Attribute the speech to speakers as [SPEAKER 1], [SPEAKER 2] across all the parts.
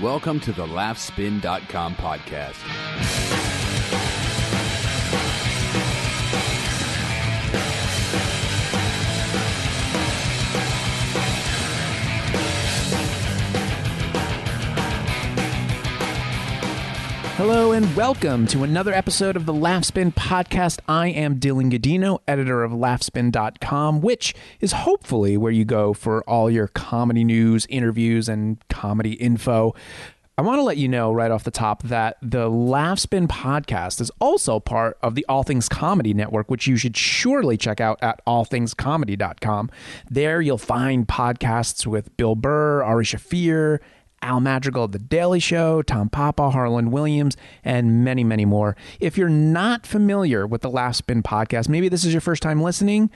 [SPEAKER 1] Welcome to the Laughspin.com podcast.
[SPEAKER 2] Hello and welcome to another episode of the Laughspin Podcast. I am Dylan Gadino, editor of Laughspin.com, which is hopefully where you go for all your comedy news, interviews, and comedy info. I want to let you know right off the top that the Laughspin Podcast is also part of the All Things Comedy Network, which you should surely check out at allthingscomedy.com. There you'll find podcasts with Bill Burr, Ari Shaffir, Al Madrigal of The Daily Show, Tom Papa, Harlan Williams, and many, many more. If you're not familiar with the Laughspin Podcast, maybe this is your first time listening.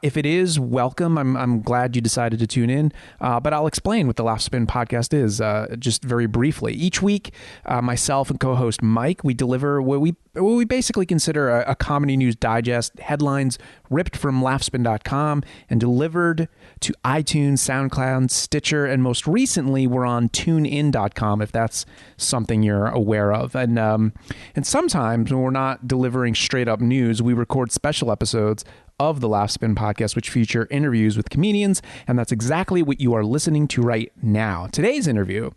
[SPEAKER 2] If it is, welcome. I'm glad you decided to tune in. But I'll explain what the Laughspin Podcast is just very briefly. Each week, myself and co-host Myq, we deliver what we basically consider a comedy news digest, headlines ripped from laughspin.com and delivered to iTunes, SoundCloud, Stitcher, and most recently we're on tunein.com if that's something you're aware of. And sometimes when we're not delivering straight up news, we record special episodes of the Laughspin Podcast, which feature interviews with comedians, and that's exactly what you are listening to right now. Today's interview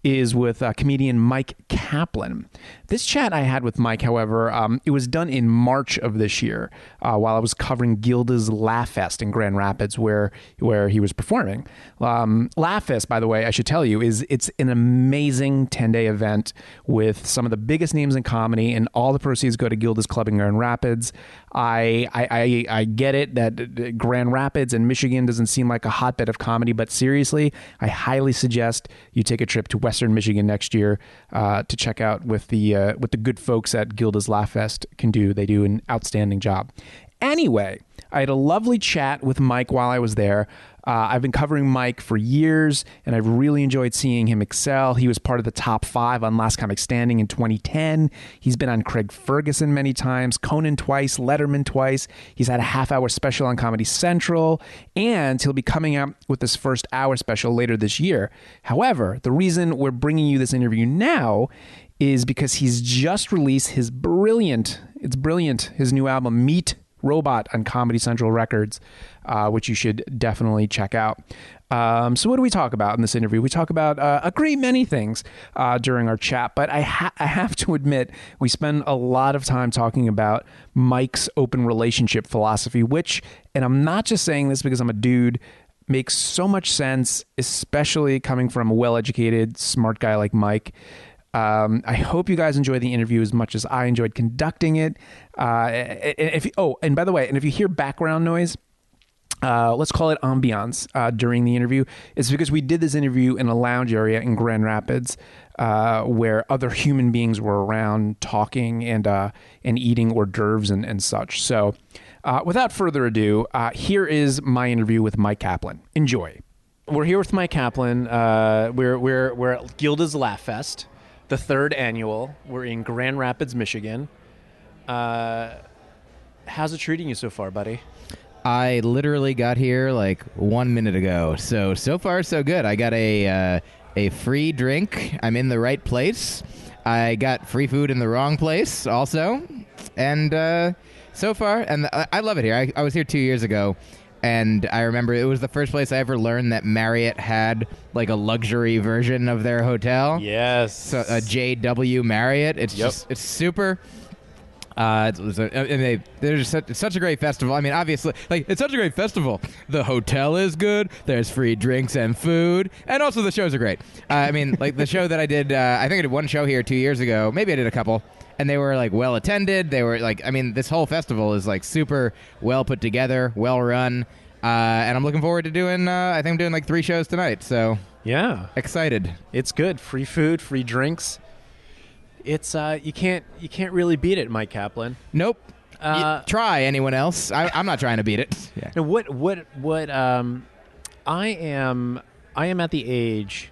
[SPEAKER 2] is with comedian Myq Kaplan. This chat I had with Myq, however, it was done in March of this year while I was covering Gilda's LaughFest in Grand Rapids, where he was performing. LaughFest, by the way, I should tell you, it's an amazing 10-day event with some of the biggest names in comedy, and all the proceeds go to Gilda's Club in Grand Rapids. I get it that Grand Rapids and Michigan doesn't seem like a hotbed of comedy, but seriously, I highly suggest you take a trip to Western Michigan next year to check out what the good folks at Gilda's LaughFest can do. They do an outstanding job. Anyway, I had a lovely chat with Myq while I was there. I've been covering Myq for years, and I've really enjoyed seeing him excel. He was part of the top 5 on Last Comic Standing in 2010. He's been on Craig Ferguson many times, Conan twice, Letterman twice. He's had a half-hour special on Comedy Central, and he'll be coming out with his first hour special later this year. However, the reason we're bringing you this interview now is because he's just released his brilliant, his new album, Meet Robot, on Comedy Central Records, which you should definitely check out. So what do we talk about in this interview? We talk about a great many things during our chat, but I have to admit, we spend a lot of time talking about Myq's open relationship philosophy, which, and I'm not just saying this because I'm a dude, makes so much sense, especially coming from a well-educated, smart guy like Myq. I hope you guys enjoy the interview as much as I enjoyed conducting it. And by the way, if you hear background noise, let's call it ambiance during the interview. It's because we did this interview in a lounge area in Grand Rapids where other human beings were around talking and eating hors d'oeuvres and such. So without further ado, here is my interview with Myq Kaplan. Enjoy. We're here with Myq Kaplan. We're at Gilda's LaughFest, the 3rd annual. We're in Grand Rapids, Michigan. How's it treating you so far, buddy?
[SPEAKER 3] I literally got here like 1 minute ago. So far, so good. I got a free drink. I'm in the right place. I got free food in the wrong place also. And so far, and I love it here. I was here 2 years ago. And I remember it was the first place I ever learned that Marriott had like a luxury version of their hotel.
[SPEAKER 2] Yes.
[SPEAKER 3] So a JW Marriott. It's it's super. It's such a great festival. I mean, obviously, it's such a great festival. The hotel is good. There's free drinks and food, and also the shows are great. I mean, like the show that I did. I think I did one show here 2 years ago. Maybe I did a couple. And they were like well attended. They were like, I mean, this whole festival is like super well put together, well run. And I'm looking forward to doing, I think I'm doing like 3 shows tonight. So
[SPEAKER 2] yeah,
[SPEAKER 3] excited.
[SPEAKER 2] It's good. Free food, free drinks. It's, you can't really beat it, Myq Kaplan.
[SPEAKER 3] Nope. Try anyone else. I'm not trying to beat it.
[SPEAKER 2] Yeah. Now I am at the age,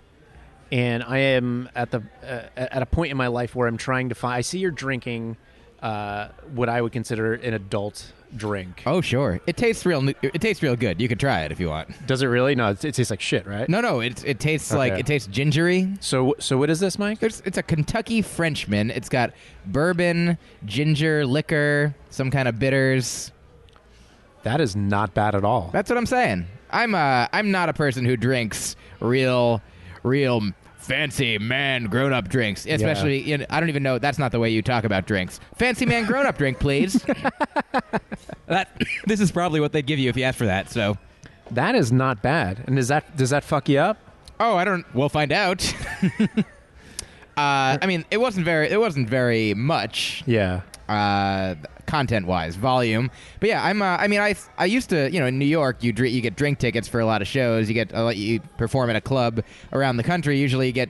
[SPEAKER 2] and I am at a point in my life where I'm trying to find. I see you're drinking what I would consider an adult drink.
[SPEAKER 3] Oh, sure. It tastes real good. You could try it if you want.
[SPEAKER 2] Does it really? No, it tastes like shit, right?
[SPEAKER 3] No. It tastes
[SPEAKER 2] Okay.
[SPEAKER 3] like it tastes gingery.
[SPEAKER 2] So what is this, Mike?
[SPEAKER 3] It's a Kentucky Frenchman. It's got bourbon, ginger, liquor, some kind of bitters.
[SPEAKER 2] That is not bad at all.
[SPEAKER 3] That's what I'm saying. I'm not a person who drinks real fancy man grown-up drinks. Especially, I don't even know. That's not the way you talk about drinks. Fancy man grown-up drink, please. This is probably what they'd give you if you asked for that. So
[SPEAKER 2] that is not bad. And does that fuck you up?
[SPEAKER 3] Oh, I don't. We'll find out. I mean, it wasn't very much.
[SPEAKER 2] Yeah.
[SPEAKER 3] Content-wise, volume, but yeah, I used to, in New York, you get drink tickets for a lot of shows. You perform at a club around the country. Usually, you get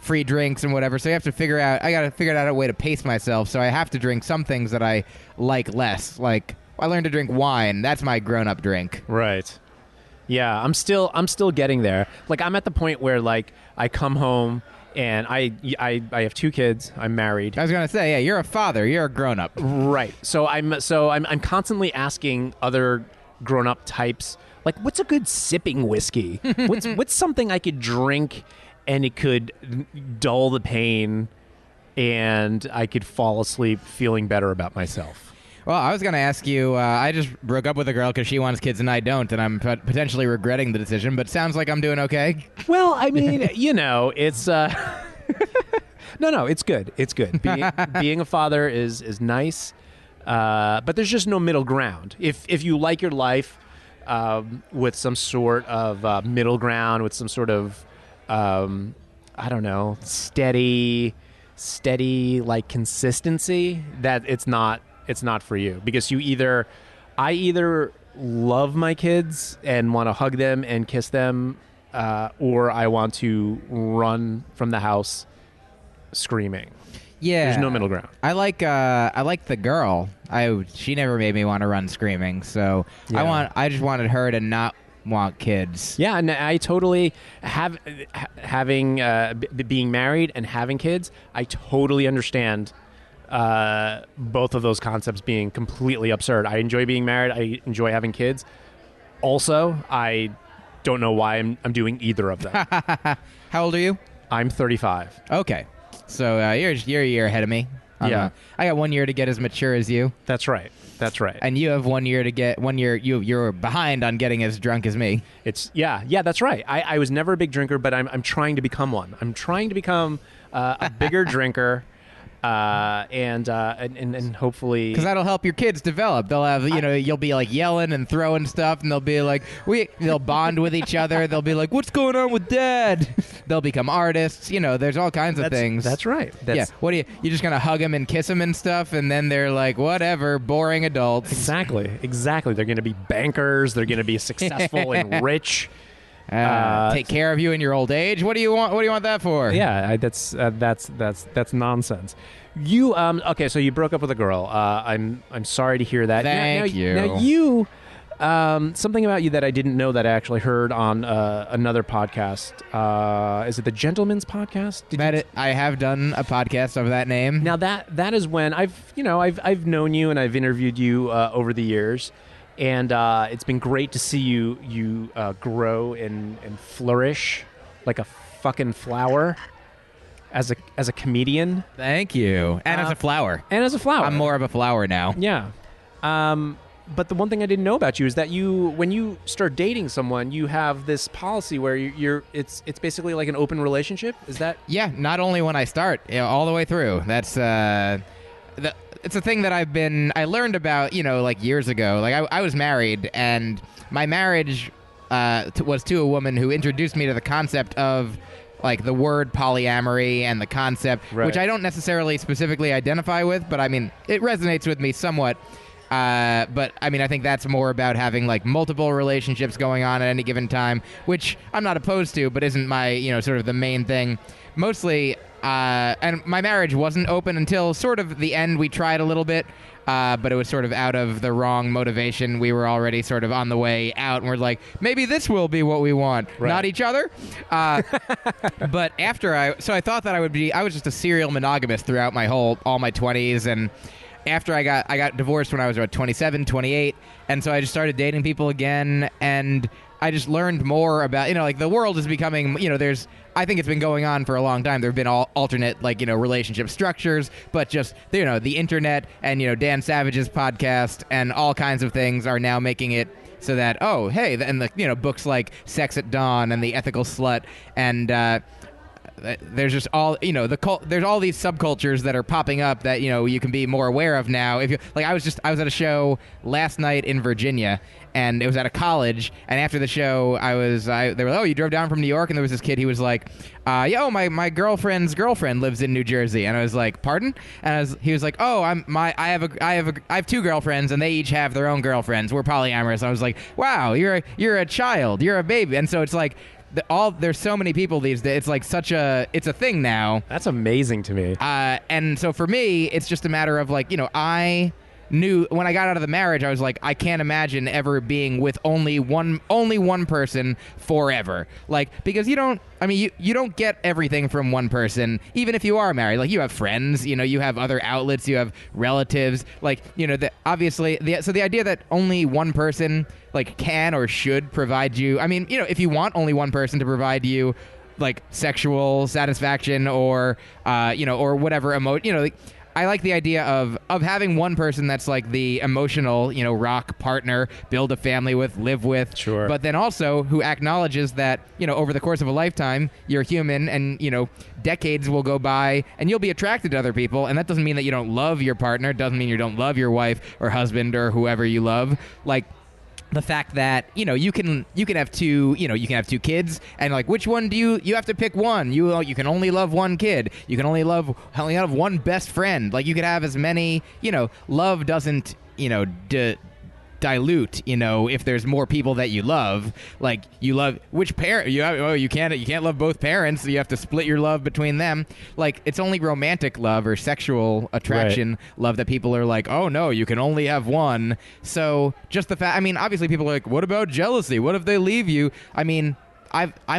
[SPEAKER 3] free drinks and whatever. So I gotta figure out a way to pace myself. So I have to drink some things that I like less. Like I learned to drink wine. That's my grown-up drink.
[SPEAKER 2] Right. Yeah, I'm still getting there. Like I'm at the point where like I come home. And I have 2 kids. I'm married.
[SPEAKER 3] I was gonna say, yeah, you're a father. You're a grown up,
[SPEAKER 2] right? So I'm constantly asking other grown up types, like, what's a good sipping whiskey? What's something I could drink and it could dull the pain, and I could fall asleep feeling better about myself.
[SPEAKER 3] Well, I was going to ask you, I just broke up with a girl because she wants kids and I don't, and I'm potentially regretting the decision, but sounds like I'm doing okay.
[SPEAKER 2] Well, I mean, it's... No, it's good. It's good. Being a father is nice, but there's just no middle ground. If you like your life with some sort of middle ground, with some sort of, I don't know, steady like consistency, that it's not for you, because I either love my kids and want to hug them and kiss them, or I want to run from the house screaming.
[SPEAKER 3] Yeah,
[SPEAKER 2] there's no middle ground.
[SPEAKER 3] I like the girl. She never made me want to run screaming. So
[SPEAKER 2] yeah.
[SPEAKER 3] I just wanted her to not want kids.
[SPEAKER 2] Yeah, and I totally being married and having kids. I totally understand. Both of those concepts being completely absurd. I enjoy being married. I enjoy having kids. Also, I don't know why I'm doing either of them.
[SPEAKER 3] How old are you?
[SPEAKER 2] I'm 35.
[SPEAKER 3] Okay, so you're a year ahead of me.
[SPEAKER 2] Yeah,
[SPEAKER 3] I got 1 year to get as mature as you.
[SPEAKER 2] That's right.
[SPEAKER 3] And you have 1 year to get 1 year. You're behind on getting as drunk as me.
[SPEAKER 2] Yeah. That's right. I was never a big drinker, but I'm trying to become one. I'm trying to become a bigger drinker. And hopefully,
[SPEAKER 3] because that'll help your kids develop. They'll have, you'll be like yelling and throwing stuff, and they'll be like, they'll bond with each other. They'll be like, "What's going on with Dad?" They'll become artists. There's all kinds of things.
[SPEAKER 2] That's right.
[SPEAKER 3] What are you just gonna hug them and kiss them and stuff, and then they're like, whatever, boring adults.
[SPEAKER 2] Exactly. They're gonna be bankers. They're gonna be successful and rich.
[SPEAKER 3] Take care of you in your old age. What do you want that for?
[SPEAKER 2] Yeah, that's nonsense. You okay? So you broke up with a girl. I'm sorry to hear that.
[SPEAKER 3] Thank you.
[SPEAKER 2] Now you something about you that I didn't know that I actually heard on another podcast. Is it the Gentleman's Podcast?
[SPEAKER 3] I have done a podcast of that name.
[SPEAKER 2] Now that is when I've known you and I've interviewed you over the years. And it's been great to see you grow and flourish like a fucking flower as a comedian.
[SPEAKER 3] Thank you. And as a flower. I'm more of a flower now.
[SPEAKER 2] Yeah. But the one thing I didn't know about you is that when you start dating someone, you have this policy where it's basically like an open relationship. Is that?
[SPEAKER 3] Yeah. Not only when I start, all the way through. That's it's a thing that I learned about, like years ago. Like I was married, and my marriage was to a woman who introduced me to the concept of like the word polyamory and the concept,
[SPEAKER 2] right.
[SPEAKER 3] Which I don't necessarily specifically identify with, but I mean, it resonates with me somewhat. But I mean, I think that's more about having like multiple relationships going on at any given time, which I'm not opposed to, but isn't my, sort of the main thing. Mostly, and my marriage wasn't open until sort of the end. We tried a little bit, but it was sort of out of the wrong motivation. We were already sort of on the way out, and we're like, maybe this will be what we want, right. Not each other. But after I thought that I was just a serial monogamist throughout all my 20s, and after I got divorced when I was about 27, 28, and so I just started dating people again, and I just learned more about, like the world is becoming, I think it's been going on for a long time. There have been alternate, relationship structures, but just, the internet and, Dan Savage's podcast and all kinds of things are now making it so that, oh, hey, and the, books like Sex at Dawn and The Ethical Slut and, there's just all there's all these subcultures that are popping up that you can be more aware of now. If you I was at a show last night in Virginia, and it was at a college, and after the show they were, oh, you drove down from New York, and there was this kid, he was like, my girlfriend's girlfriend lives in New Jersey, and I was like, pardon? And he was like, oh, I have two girlfriends, and they each have their own girlfriends. We're polyamorous. I was like, wow, you're a child, you're a baby. And so it's like, there's so many people these days. It's like it's a thing now.
[SPEAKER 4] That's amazing to me.
[SPEAKER 3] And so for me, it's just a matter of I knew when I got out of the marriage, I was like, I can't imagine ever being with only one person forever. Because you don't get everything from one person, even if you are married. You have friends, you have other outlets, you have relatives, obviously, so the idea that only one person can or should provide you, if you want only one person to provide you sexual satisfaction or or whatever I like the idea of having one person that's the emotional, rock partner, build a family with, live with.
[SPEAKER 4] Sure.
[SPEAKER 3] But then also who acknowledges that, over the course of a lifetime, you're human and, decades will go by and you'll be attracted to other people. And that doesn't mean that you don't love your partner. It doesn't mean you don't love your wife or husband or whoever you love. The fact that you can have two kids, and which one do you have to pick one. You can only love one kid. You can only have one best friend. You could have as many. Love doesn't dilute. If there's more people that you love, you love which parent you can't love both parents. So you have to split your love between them. It's only romantic love or sexual attraction love that people are oh no, you can only have one. So just the fact, obviously people are what about jealousy? What if they leave you? I'm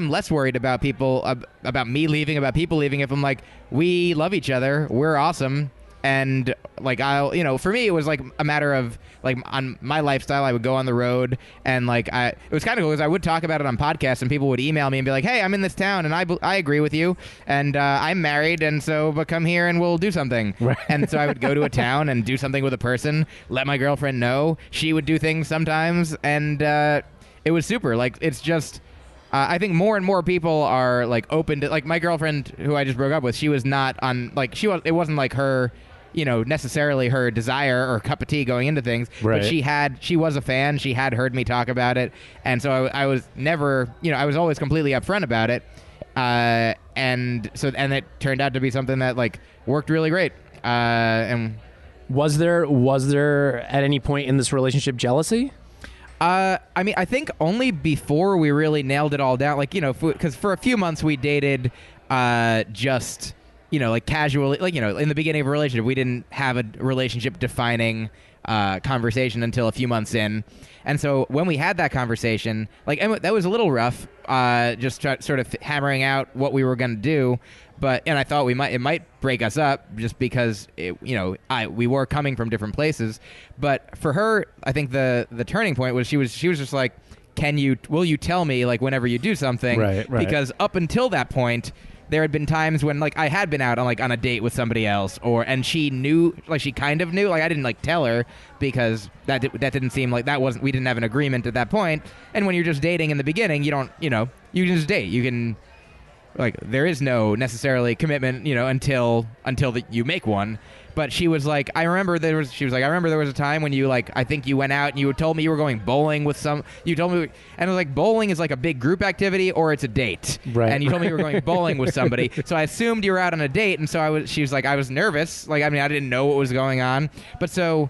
[SPEAKER 3] less worried about people about me leaving, about people leaving, if I'm we love each other, we're awesome. And I'll for me it was a matter of on my lifestyle, I would go on the road and it was kind of cool because I would talk about it on podcasts and people would email me and be like, hey, I'm in this town and I agree with you and I'm married and but come here and we'll do something. Right. And so I would go to a town and do something with a person, let my girlfriend know. She would do things sometimes and it was super. It's just I think more and more people are open to my girlfriend who I just broke up with. She was not on it wasn't her necessarily her desire or cup of tea going into things,
[SPEAKER 4] right.
[SPEAKER 3] But she was a fan. She had heard me talk about it, and so I was never, I was always completely upfront about it, and it turned out to be something that worked really great. And
[SPEAKER 4] was there at any point in this relationship jealousy?
[SPEAKER 3] I think only before we really nailed it all down, because for a few months we dated, just. Casually, in the beginning of a relationship, we didn't have a relationship-defining conversation until a few months in. And so when we had that conversation, that was a little rough, just sort of hammering out what we were going to do. And I thought it might break us up just because, we were coming from different places. But for her, I think the turning point was she was just like, will you tell me, whenever you do something?
[SPEAKER 4] Right.
[SPEAKER 3] Because up until that point, there had been times when I had been out on a date with somebody else, and she knew, she kind of knew, I didn't tell her because that didn't seem we didn't have an agreement at that point. And when you're just dating in the beginning, you don't, you can just date. You can, there is no necessarily commitment, until you make one. But she was I remember there was a time when you I think you went out and you told me you were going bowling with you told me, and it was bowling is a big group activity or it's a date.
[SPEAKER 4] Right.
[SPEAKER 3] And you told me you were going bowling with somebody. So I assumed you were out on a date. And so she was I was nervous. I didn't know what was going on. But so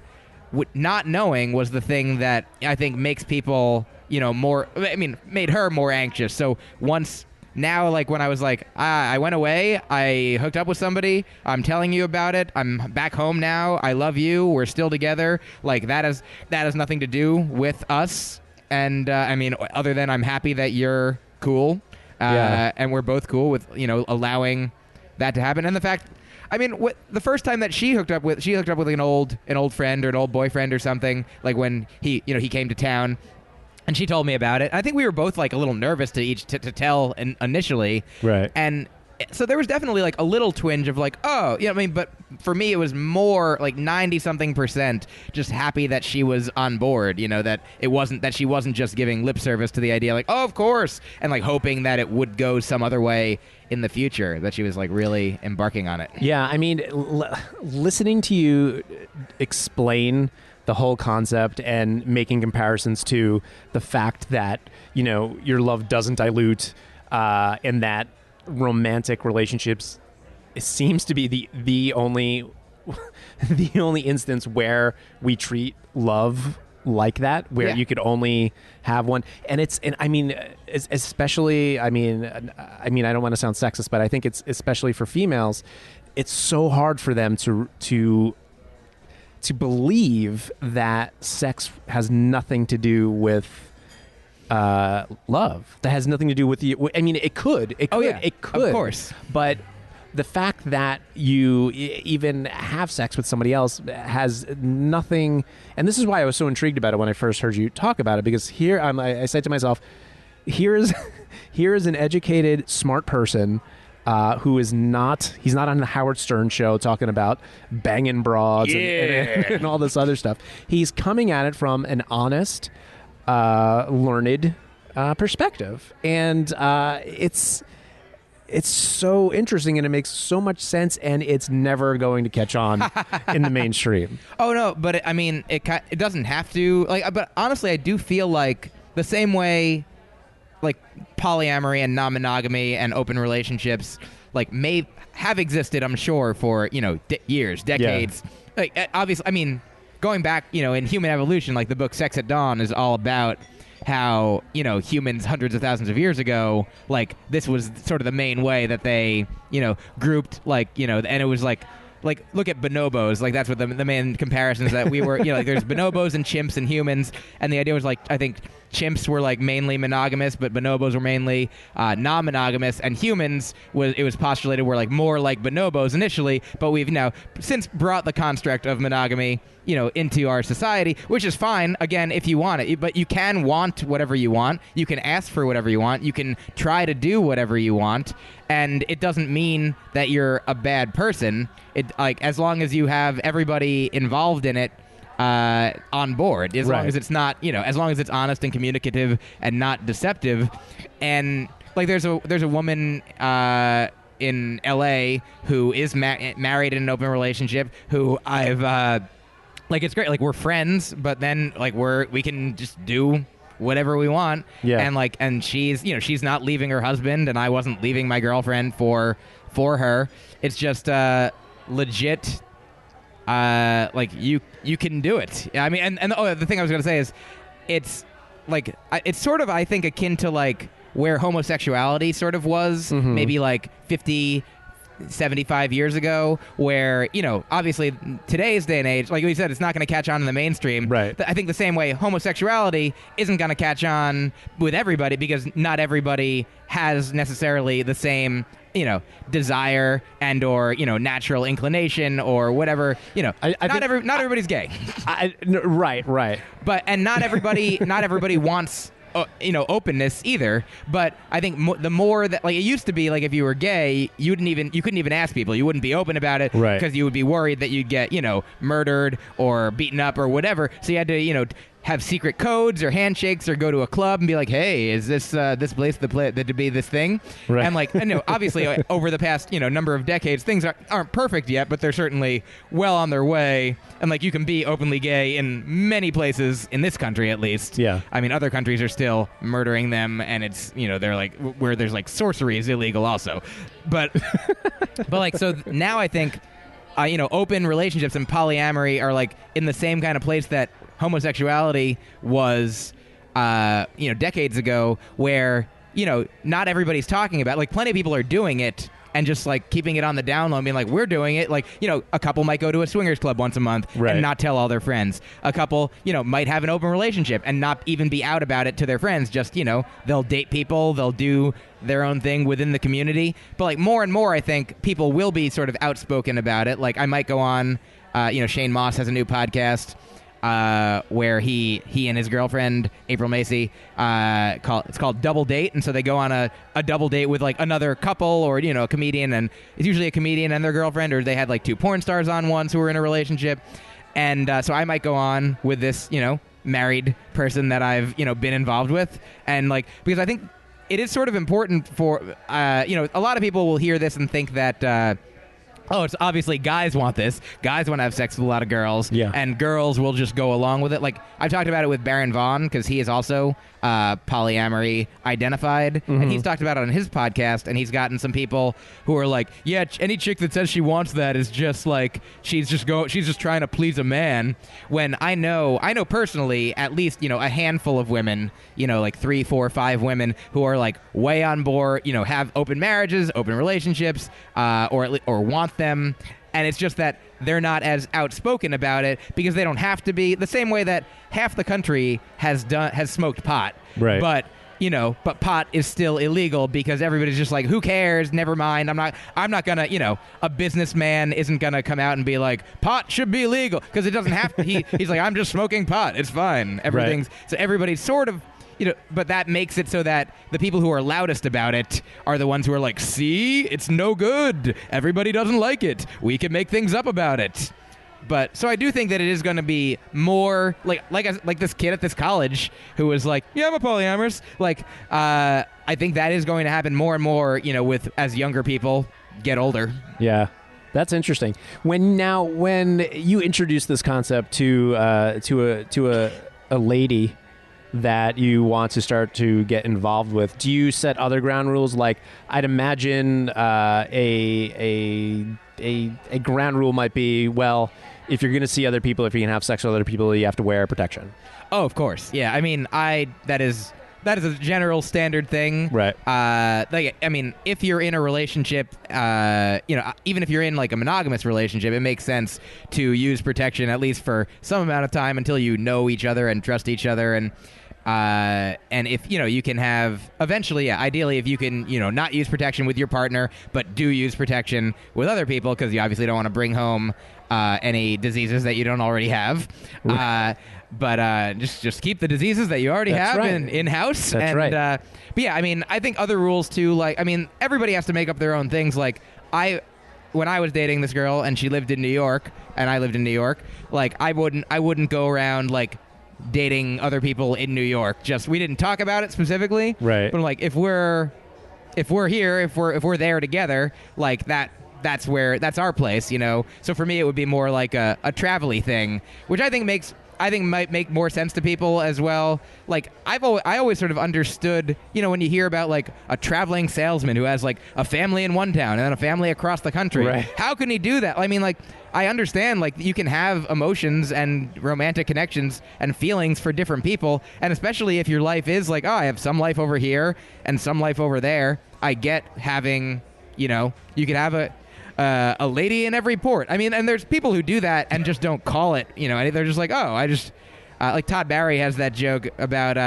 [SPEAKER 3] not knowing was the thing that I think makes people, made her more anxious. So once. Now, when I was I went away, I hooked up with somebody, I'm telling you about it, I'm back home now, I love you, we're still together, that has nothing to do with us, and, other than I'm happy that you're cool, and we're both cool with, allowing that to happen, and the fact, I mean, the first time that she hooked up with an old friend or an old boyfriend or something, like when he came to town. And she told me about it. I think we were both like a little nervous to tell initially.
[SPEAKER 4] Right.
[SPEAKER 3] And so there was definitely like a little twinge of like, oh, you know what I mean? But for me, it was more like 90-something% just happy that she was on board, that she wasn't just giving lip service to the idea like, oh, of course, and like hoping that it would go some other way in the future, that she was like really embarking on it.
[SPEAKER 4] Yeah, I mean, listening to you explain the whole concept and making comparisons to the fact that, your love doesn't dilute and that romantic relationships, it seems to be the only instance where we treat love like that, where you could only have one. And especially, I don't want to sound sexist, but I think it's especially for females, it's so hard for them to believe that sex has nothing to do with love. That has nothing to do with you. I mean, it could. It could.
[SPEAKER 3] Of course.
[SPEAKER 4] But the fact that you even have sex with somebody else has nothing. And this is why I was so intrigued about it when I first heard you talk about it, because here I said to myself, here is an educated, smart person who is he's not on the Howard Stern show talking about banging broads and all this other stuff. He's coming at it from an honest, learned perspective. And it's so interesting, and it makes so much sense, and it's never going to catch on in the mainstream.
[SPEAKER 3] Oh, no, but it doesn't have to. But honestly, I do feel like the same way like polyamory and non-monogamy and open relationships like may have existed, I'm sure, for years, decades. Yeah. Like obviously, I mean, going back, in human evolution, like the book Sex at Dawn is all about how humans hundreds of thousands of years ago, like this was sort of the main way that they grouped, and it was like look at bonobos, like that's what the main comparisons that we were like there's bonobos and chimps and humans, and the idea was like I think chimps were like mainly monogamous, but bonobos were mainly non-monogamous, and humans it was postulated were like more like bonobos initially, but we've now since brought the construct of monogamy into our society, which is fine, again, if you want it. But you can want whatever you want. You can ask for whatever you want. You can try to do whatever you want. And it doesn't mean that you're a bad person. As long as you have everybody involved in it on board, as long as it's not, as long as it's honest and communicative and not deceptive. And like there's a woman in LA who is married in an open relationship who I've like it's great, like we're friends, but then like we can just do whatever we want. Yeah. And she's she's not leaving her husband, and I wasn't leaving my girlfriend for her. It's just legit. Like you can do it. I mean, and the thing I was gonna say is, it's like it's sort of I think akin to like where homosexuality sort of was maybe like 50-75 years ago, where obviously today's day and age, like we said, it's not going to catch on in the mainstream. Right. I think the same way homosexuality isn't going to catch on with everybody, because not everybody has necessarily the same desire and or natural inclination or whatever. Not everybody's gay.
[SPEAKER 4] Right.
[SPEAKER 3] But not everybody wants openness either. But I think the more that, like, it used to be like if you were gay, you couldn't even ask people. You wouldn't be open about it, right? Because you would be worried that you'd get murdered or beaten up or whatever. So you had to have secret codes or handshakes or go to a club and be like, hey, is this place that to be this thing? Right. And like, obviously over the past number of decades, things aren't perfect yet, but they're certainly well on their way. And like, you can be openly gay in many places in this country, at least. Yeah. I mean, other countries are still murdering them, and it's they're like where there's like sorcery is illegal also, but like so now I think open relationships and polyamory are like in the same kind of place that homosexuality was decades ago, where not everybody's talking about, like, plenty of people are doing it and just like keeping it on the down low and being like, we're doing it. Like, a couple might go to a swingers club once a month and not tell all their friends. A couple, might have an open relationship and not even be out about it to their friends. Just, they'll date people, they'll do their own thing within the community. But like more and more, I think people will be sort of outspoken about it. Like I might go on, Shane Moss has a new podcast where he and his girlfriend April Macy it's called Double Date, and so they go on a double date with like another couple or a comedian, and it's usually a comedian and their girlfriend, or they had like two porn stars on once who were in a relationship, and so I might go on with this married person that I've been involved with, and like because I think it is sort of important for a lot of people will hear this and think that oh, it's obviously guys want this. Guys want to have sex with a lot of girls, and girls will just go along with it. Like, I've talked about it with Baron Vaughn, because he is also polyamory identified, and he's talked about it on his podcast, and he's gotten some people who are like, yeah, any chick that says she wants that is just like, she's just trying to please a man, when I know personally at least, a handful of women, like 3, 4, 5 women who are like way on board, have open marriages, open relationships, or want them, and it's just that they're not as outspoken about it because they don't have to be, the same way that half the country has smoked pot,
[SPEAKER 4] right?
[SPEAKER 3] But pot is still illegal because everybody's just like, who cares, never mind, I'm not gonna, a businessman isn't gonna come out and be like, pot should be illegal, because it doesn't have to. He's like, I'm just smoking pot, it's fine, everything's right. So everybody's sort of, but that makes it so that the people who are loudest about it are the ones who are like, see, it's no good. Everybody doesn't like it. We can make things up about it. But so I do think that it is going to be more like this kid at this college who was like, yeah, I'm a polyamorous. Like, I think that is going to happen more and more, with as younger people get older.
[SPEAKER 4] Yeah. That's interesting. When you introduce this concept to a lady that you want to start to get involved with, do you set other ground rules? Like, I'd imagine a ground rule might be, well, if you're going to see other people, if you can have sex with other people, you have to wear protection.
[SPEAKER 3] Oh, of course. Yeah. I mean, that is a general standard thing.
[SPEAKER 4] Right.
[SPEAKER 3] If you're in a relationship, even if you're in like a monogamous relationship, it makes sense to use protection at least for some amount of time until you know each other and trust each other. And if, you can have eventually, ideally, if you can, not use protection with your partner, but do use protection with other people, because you obviously don't want to bring home any diseases that you don't already have.
[SPEAKER 4] Right.
[SPEAKER 3] But just keep the diseases that you already
[SPEAKER 4] That's
[SPEAKER 3] have
[SPEAKER 4] right.
[SPEAKER 3] in-house.
[SPEAKER 4] That's right.
[SPEAKER 3] But yeah, I mean, I think other rules too, like, I mean, everybody has to make up their own things. Like, when I was dating this girl and she lived in New York and I lived in New York, like, I wouldn't go around like dating other people in New York. We didn't talk about it specifically.
[SPEAKER 4] Right.
[SPEAKER 3] But like, if we're here, if we're there together, like that's our place, So for me, it would be more like a travel-y thing, which I think might make more sense to people as well. Like, I always sort of understood, when you hear about like a traveling salesman who has like a family in one town and then a family across the country.
[SPEAKER 4] Right.
[SPEAKER 3] How can he do that? I mean, like, I understand, like, you can have emotions and romantic connections and feelings for different people, and especially if your life is like, oh, I have some life over here and some life over there. I get having, you could have a lady in every port. I mean, and there's people who do that and just don't call it, and they're just like, oh, I just, like Todd Barry has that joke about,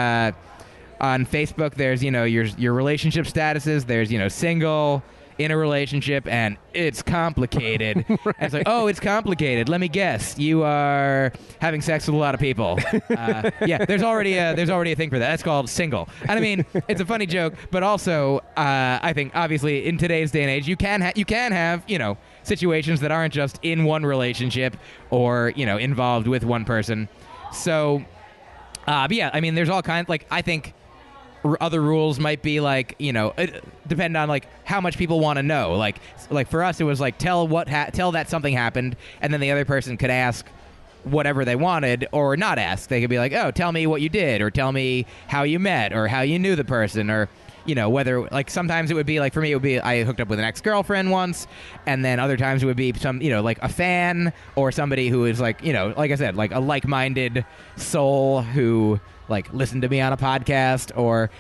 [SPEAKER 3] on Facebook, there's, your relationship statuses, there's, single, in a relationship, and it's complicated. Right. And it's like, oh, it's complicated. Let me guess. You are having sex with a lot of people. Yeah, there's already a thing for that. That's called single. And I mean, it's a funny joke, but also, I think obviously in today's day and age, you can have situations that aren't just in one relationship or involved with one person. So, but yeah, I mean, there's all kinds. Like, I think other rules might be like, depend on like how much people want to know. Like for us, it was like tell that something happened, and then the other person could ask whatever they wanted or not ask. They could be like, oh, tell me what you did, or tell me how you met, or how you knew the person, or whether, like, sometimes it would be like, for me, it would be I hooked up with an ex-girlfriend once, and then other times it would be some, like a fan or somebody who is like, like I said, like a like-minded soul who like listened to me on a podcast, or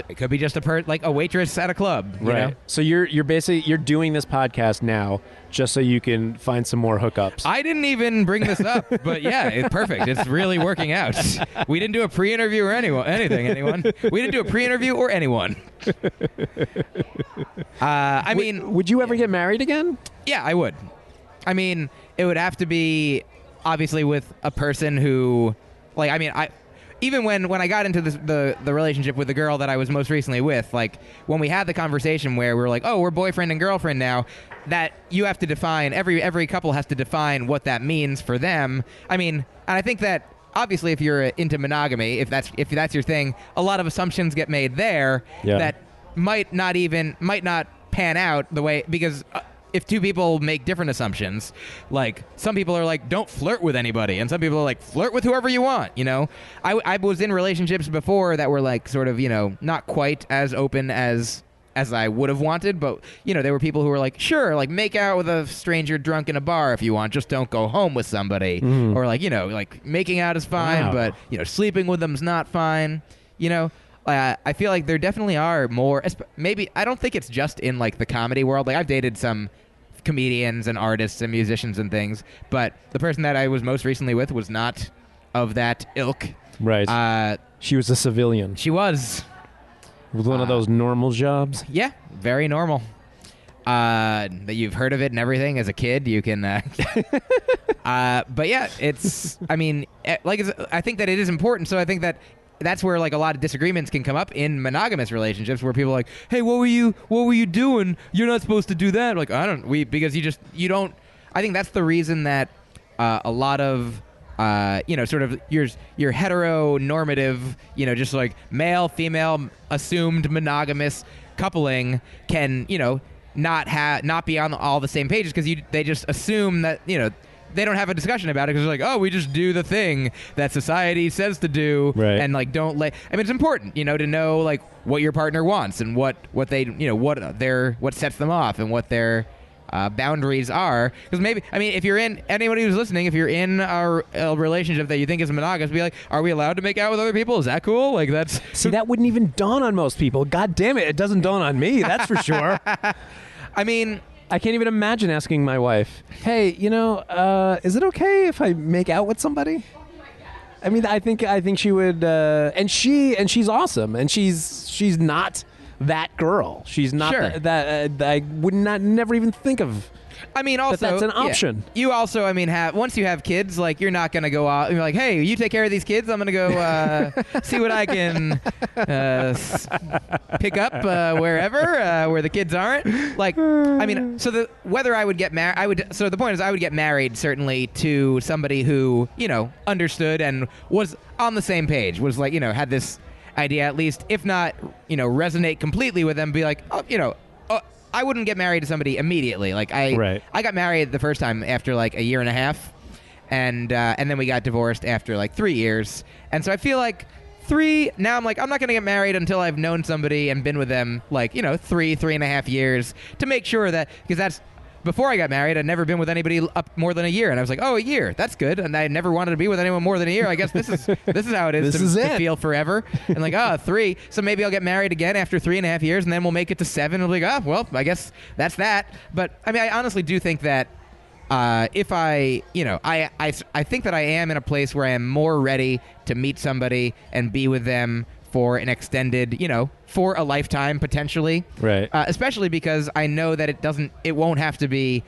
[SPEAKER 3] it could be just a waitress at a club. You know?
[SPEAKER 4] So you're basically doing this podcast now just so you can find some more hookups.
[SPEAKER 3] I didn't even bring this up, but yeah, it's perfect. It's really working out. We didn't do a pre-interview or anyone. We didn't do a pre-interview or anyone. I mean,
[SPEAKER 4] would you ever get married again?
[SPEAKER 3] Yeah, I would. I mean, it would have to be obviously with a person who, like, I mean, even when I got into the relationship with the girl that I was most recently with, like when we had the conversation where we were like, oh, we're boyfriend and girlfriend now, that you have to define, every couple has to define what that means for them. I mean, and I think that obviously if you're into monogamy, if that's your thing, a lot of assumptions get made there that might not pan out the way, because if two people make different assumptions, like some people are like, don't flirt with anybody, and some people are like, flirt with whoever you want, you know? I was in relationships before that were like sort of, you know, not quite as open as I would have wanted, but, you know, there were people who were like, sure, like make out with a stranger drunk in a bar if you want, just don't go home with somebody. Or like, you know, like making out is fine, but, you know, sleeping with them's not fine, you know? I feel like there definitely are more, maybe, I don't think it's just in like the comedy world. Like I've dated some comedians and artists and musicians and things, but the person that I was most recently with was not of that ilk.
[SPEAKER 4] Right. She was a civilian.
[SPEAKER 3] She was.
[SPEAKER 4] With one of those normal jobs?
[SPEAKER 3] Yeah, very normal. That you've heard of it and everything as a kid, you can... but yeah, it's... I mean, I think that it is important, so I think that that's where like a lot of disagreements can come up in monogamous relationships, where people are like, hey, what were you doing? You're not supposed to do that. Like, because you don't... I think that's the reason that a lot of... you know, sort of your heteronormative, you know, just like male, female, assumed monogamous coupling can, you know, not be on all the same pages, because they just assume that, you know, they don't have a discussion about it because they're like, oh, we just do the thing that society says to do, and like don't let. I mean, it's important, you know, to know like what your partner wants and what they, you know, what sets them off and what their boundaries are. Because maybe, I mean, if you're in, anybody who's listening, if you're in a relationship that you think is monogamous, be like, are we allowed to make out with other people? Is that cool? Like that's...
[SPEAKER 4] See, that wouldn't even dawn on most people. God damn it, it doesn't dawn on me, that's for sure.
[SPEAKER 3] I mean...
[SPEAKER 4] I can't even imagine asking my wife, hey, you know, is it okay if I make out with somebody? I mean, I think she would, and she's awesome, and she's not that girl. She's not that I would never even think of.
[SPEAKER 3] I mean, also
[SPEAKER 4] that's an option.
[SPEAKER 3] Yeah. You also, I mean, once you have kids, like you're not gonna go out. You're like, hey, you take care of these kids. I'm gonna go see what I can pick up wherever where the kids aren't. Like, I mean, so whether I would get married, So the point is, I would get married certainly to somebody who, you know, understood and was on the same page. Was like, you know, had this idea, at least, if not, you know, resonate completely with them. Be like, oh, you know. I wouldn't get married to somebody immediately. Like I got married the first time after like a year and a half, and then we got divorced after like 3 years. And so I feel like now I'm like, I'm not going to get married until I've known somebody and been with them like, you know, 3.5 years, to make sure that, because that's, before I got married, I'd never been with anybody up more than a year, and I was like, oh, a year, that's good. And I never wanted to be with anyone more than a year. I guess this is how it is to feel forever. And like, 3, so maybe I'll get married again after 3.5 years, and then we'll make it to 7. And I'll be like, well, I guess that's that. But I mean, I honestly do think that if I, you know, I think that I am in a place where I am more ready to meet somebody and be with them for an extended, you know, for a lifetime potentially,
[SPEAKER 4] right?
[SPEAKER 3] Especially because I know that it won't have to be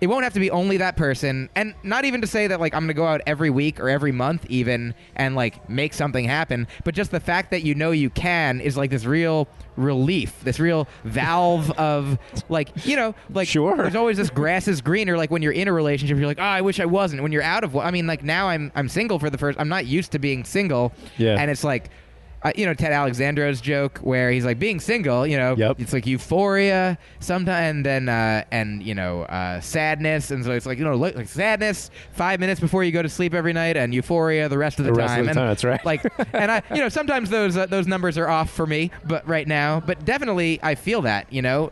[SPEAKER 3] only that person, and not even to say that like I'm gonna go out every week or every month even and like make something happen, but just the fact that you know you can is like this real relief, this real valve of like, you know, like
[SPEAKER 4] sure.
[SPEAKER 3] There's always this grass is greener, like when you're in a relationship you're like, oh, I wish I wasn't. When you're out of one, I mean, like now I'm single for the first, I'm not used to being single, and it's like, you know, Ted Alexandro's joke where he's like, being single, you know, it's like euphoria sometimes, and then and you know, sadness, and so it's like, you know, like sadness 5 minutes before you go to sleep every night, and euphoria the rest of the time.
[SPEAKER 4] That's right.
[SPEAKER 3] Like, and I, you know, sometimes those numbers are off for me, but right now, but definitely I feel that, you know,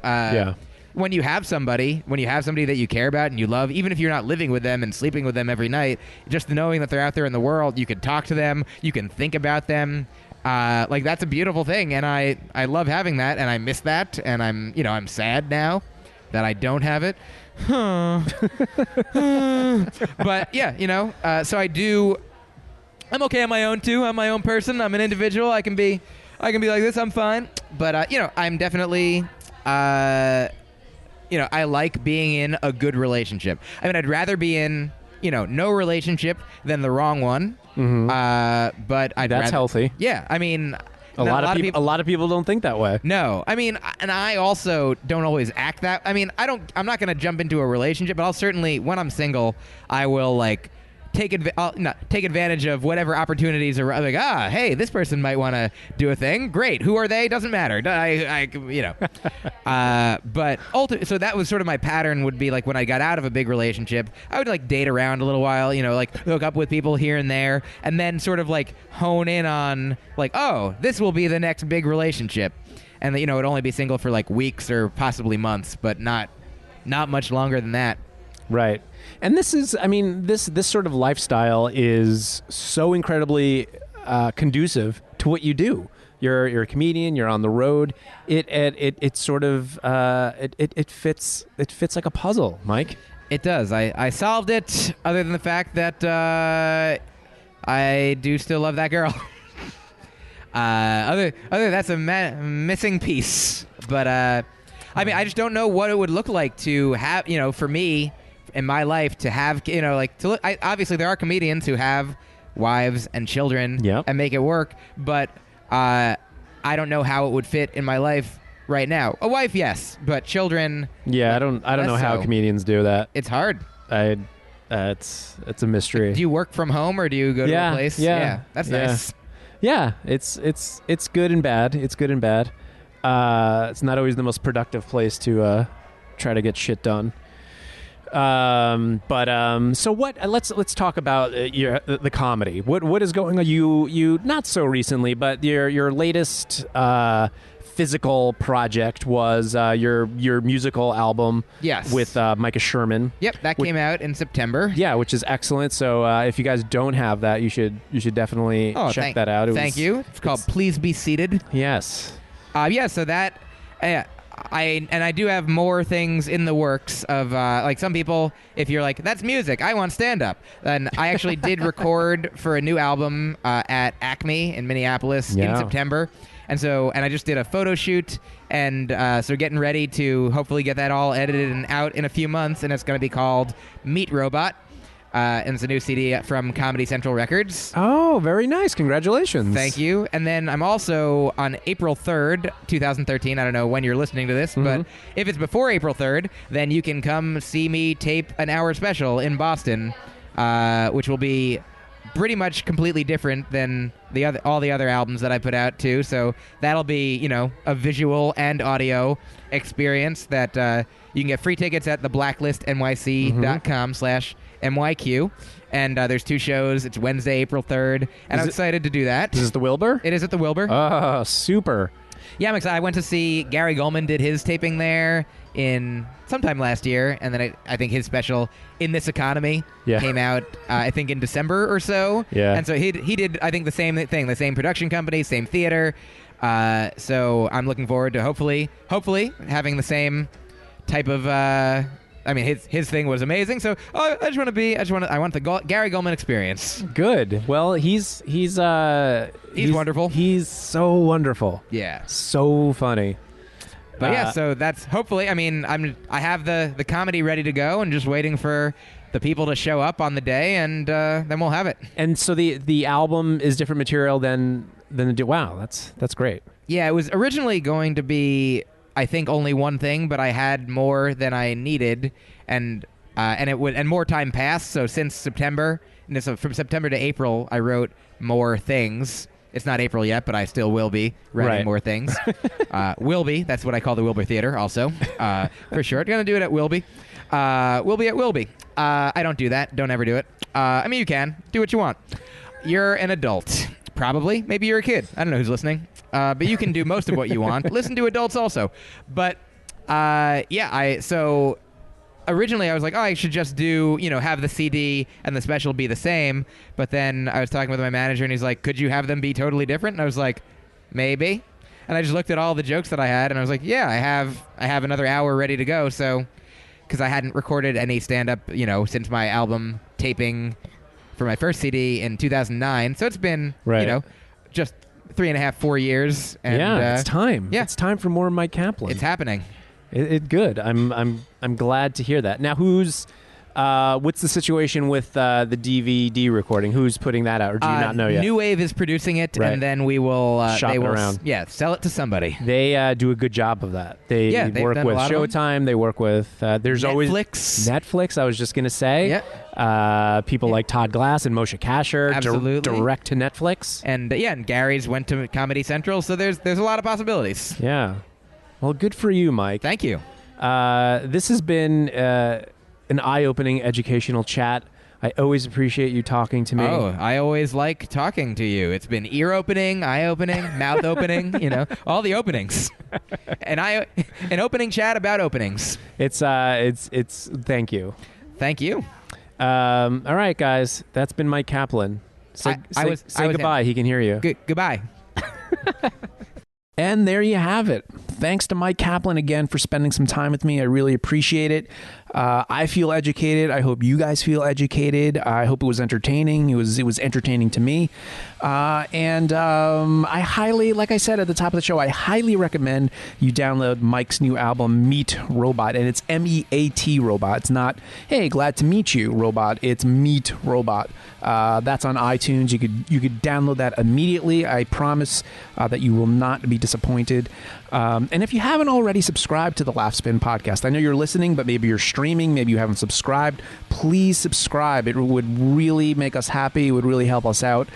[SPEAKER 3] when you have somebody that you care about and you love, even if you're not living with them and sleeping with them every night, just knowing that they're out there in the world, you can talk to them, you can think about them. Like that's a beautiful thing, and I love having that, and I miss that, and I'm sad now that I don't have it. But yeah, so I do. I'm okay on my own too. I'm my own person. I'm an individual. I can be like this. I'm fine. But I'm definitely. I like being in a good relationship. I mean, I'd rather be in no relationship than the wrong one.
[SPEAKER 4] Mm-hmm.
[SPEAKER 3] But
[SPEAKER 4] That's healthy.
[SPEAKER 3] Yeah, I mean,
[SPEAKER 4] a lot of people don't think that way.
[SPEAKER 3] No, I mean, and I also don't always act that. I mean, I'm not going to jump into a relationship, but I'll certainly, when I'm single, I will like take advantage of whatever opportunities are like. Hey, this person might want to do a thing. Great. Who are they? Doesn't matter. But ultimately, so that was sort of my pattern. Would be like when I got out of a big relationship, I would like date around a little while. Like hook up with people here and there, and then sort of like hone in on like, oh, this will be the next big relationship, and it'd only be single for like weeks or possibly months, but not much longer than that.
[SPEAKER 4] Right. And this is, I mean, this sort of lifestyle is so incredibly conducive to what you do. You're a comedian. You're on the road. It sort of it fits like a puzzle, Myq.
[SPEAKER 3] It does. I solved it. Other than the fact that I do still love that girl. Other that's a missing piece. But I mean, I just don't know what it would look like to have for me. In my life to have, obviously there are comedians who have wives and children and make it work, but I don't know how it would fit in my life right now. A wife, yes, but children.
[SPEAKER 4] Yeah, I don't know how comedians do that.
[SPEAKER 3] It's hard.
[SPEAKER 4] It's a mystery.
[SPEAKER 3] Do you work from home or do you go to a place?
[SPEAKER 4] Yeah,
[SPEAKER 3] that's nice.
[SPEAKER 4] Yeah, it's good and bad. It's good and bad. It's not always the most productive place to try to get shit done. So what? Let's talk about the comedy. What is going on? You not so recently, but your latest physical project was your musical album.
[SPEAKER 3] Yes.
[SPEAKER 4] With Micah Sherman.
[SPEAKER 3] Yep, that came out in September.
[SPEAKER 4] Yeah, which is excellent. So if you guys don't have that, you should definitely check that out.
[SPEAKER 3] Thank you. It's called Please Be Seated.
[SPEAKER 4] Yes.
[SPEAKER 3] So that. I do have more things in the works of like some people, if you're like, that's music, I want stand-up, then I actually did record for a new album at Acme in Minneapolis in September. And I just did a photo shoot, and so getting ready to hopefully get that all edited and out in a few months, and it's going to be called Meat Robot. And it's a new CD from Comedy Central Records.
[SPEAKER 4] Oh, very nice. Congratulations.
[SPEAKER 3] Thank you. And then I'm also on April 3rd, 2013. I don't know when you're listening to this, but if it's before April 3rd, then you can come see me tape an hour special in Boston, which will be pretty much completely different than all the other albums that I put out too. So that'll be, a visual and audio experience that you can get free tickets at theblacklistnyc.com/MYQ. And there's 2 shows. It's Wednesday, April 3rd. And I'm excited to do that.
[SPEAKER 4] Is this the Wilbur?
[SPEAKER 3] It is at the Wilbur.
[SPEAKER 4] Oh, super.
[SPEAKER 3] Yeah, I'm excited. I went to see Gary Goldman did his taping there in sometime last year. And then I think his special, In This Economy, came out, I think, in December or so.
[SPEAKER 4] Yeah.
[SPEAKER 3] And so he did, I think, the same thing, the same production company, same theater. So I'm looking forward to hopefully having the same type of... I mean, his thing was amazing. So I want the Gary Goldman experience.
[SPEAKER 4] Good. Well, he's
[SPEAKER 3] wonderful.
[SPEAKER 4] He's so wonderful.
[SPEAKER 3] Yeah.
[SPEAKER 4] So funny.
[SPEAKER 3] But so that's hopefully. I mean, I have the comedy ready to go and just waiting for the people to show up on the day, and then we'll have it.
[SPEAKER 4] And so the album is different material than the wow. That's great.
[SPEAKER 3] Yeah, it was originally going to be, I think, only one thing, but I had more than I needed, and more time passed. So since September, so from September to April, I wrote more things. It's not April yet, but I still will be writing more things. Will be. That's what I call the Wilbur Theater, also, for sure. Gonna do it at Wilby. We'll be at Wilby. I don't do that. Don't ever do it. I mean, you can do what you want. You're an adult, probably. Maybe you're a kid. I don't know who's listening. But you can do most of what you want. Listen to adults also. But, so originally I was like, oh, I should just do, have the CD and the special be the same. But then I was talking with my manager, and he's like, could you have them be totally different? And I was like, maybe. And I just looked at all the jokes that I had, and I was like, yeah, I have another hour ready to go. So, because I hadn't recorded any stand-up, since my album taping for my first CD in 2009. So it's been, just 3.5, 4 years. And,
[SPEAKER 4] it's time.
[SPEAKER 3] Yeah.
[SPEAKER 4] It's time for more Myq Kaplan.
[SPEAKER 3] It's happening.
[SPEAKER 4] Good. I'm glad to hear that. Now, what's the situation with the DVD recording? Who's putting that out, or do you not know yet?
[SPEAKER 3] New Wave is producing it,
[SPEAKER 4] Right.
[SPEAKER 3] and then we will
[SPEAKER 4] Shop
[SPEAKER 3] they
[SPEAKER 4] it
[SPEAKER 3] will
[SPEAKER 4] around.
[SPEAKER 3] Sell it to somebody.
[SPEAKER 4] They do a good job of that. They
[SPEAKER 3] they've
[SPEAKER 4] work
[SPEAKER 3] done a
[SPEAKER 4] with
[SPEAKER 3] lot of them.
[SPEAKER 4] Showtime. They work with there's always Netflix. I was just gonna say. People like Todd Glass and Moshe Kasher.
[SPEAKER 3] Absolutely.
[SPEAKER 4] Direct to Netflix.
[SPEAKER 3] And and Gary's went to Comedy Central, so there's a lot of possibilities.
[SPEAKER 4] Yeah. Well, good for you, Myq.
[SPEAKER 3] Thank you.
[SPEAKER 4] This has been an eye-opening educational chat. I always appreciate you talking to me.
[SPEAKER 3] Oh, I always like talking to you. It's been ear-opening, eye-opening, mouth-opening, all the openings. An opening chat about openings.
[SPEAKER 4] It's thank you.
[SPEAKER 3] Thank you.
[SPEAKER 4] All right, guys. That's been Myq Kaplan. Say goodbye. He can hear you.
[SPEAKER 3] Goodbye.
[SPEAKER 2] And there you have it. Thanks to Myq Kaplan again for spending some time with me. I really appreciate it. I feel educated. I hope you guys feel educated. I hope it was entertaining. It was entertaining to me. And I highly, like I said at the top of the show, I highly recommend you download Myq's new album, Meet Robot. And it's MEAT Robot. It's not, hey, glad to meet you, Robot. It's Meet Robot. That's on iTunes. You could download that immediately. I promise that you will not be disappointed. And if you haven't already subscribed to the Laughspin podcast, I know you're listening, but maybe you're streaming, maybe you haven't subscribed, please subscribe. It would really make us happy. It would really help us out.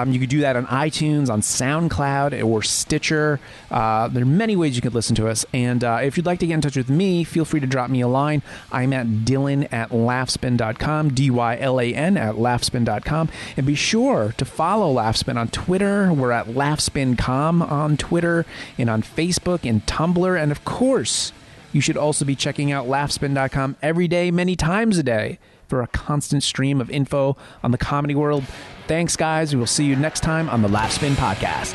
[SPEAKER 2] You could do that on iTunes, on SoundCloud, or Stitcher. There are many ways you could listen to us. And if you'd like to get in touch with me, feel free to drop me a line. I'm at Dylan@laughspin.com, DYLAN at laughspin.com. And be sure to follow Laughspin on Twitter. We're at laughspin.com on Twitter and on Facebook and Tumblr. And of course, you should also be checking out laughspin.com every day, many times a day, for a constant stream of info on the comedy world. Thanks, guys. We will see you next time on the Laughspin Podcast.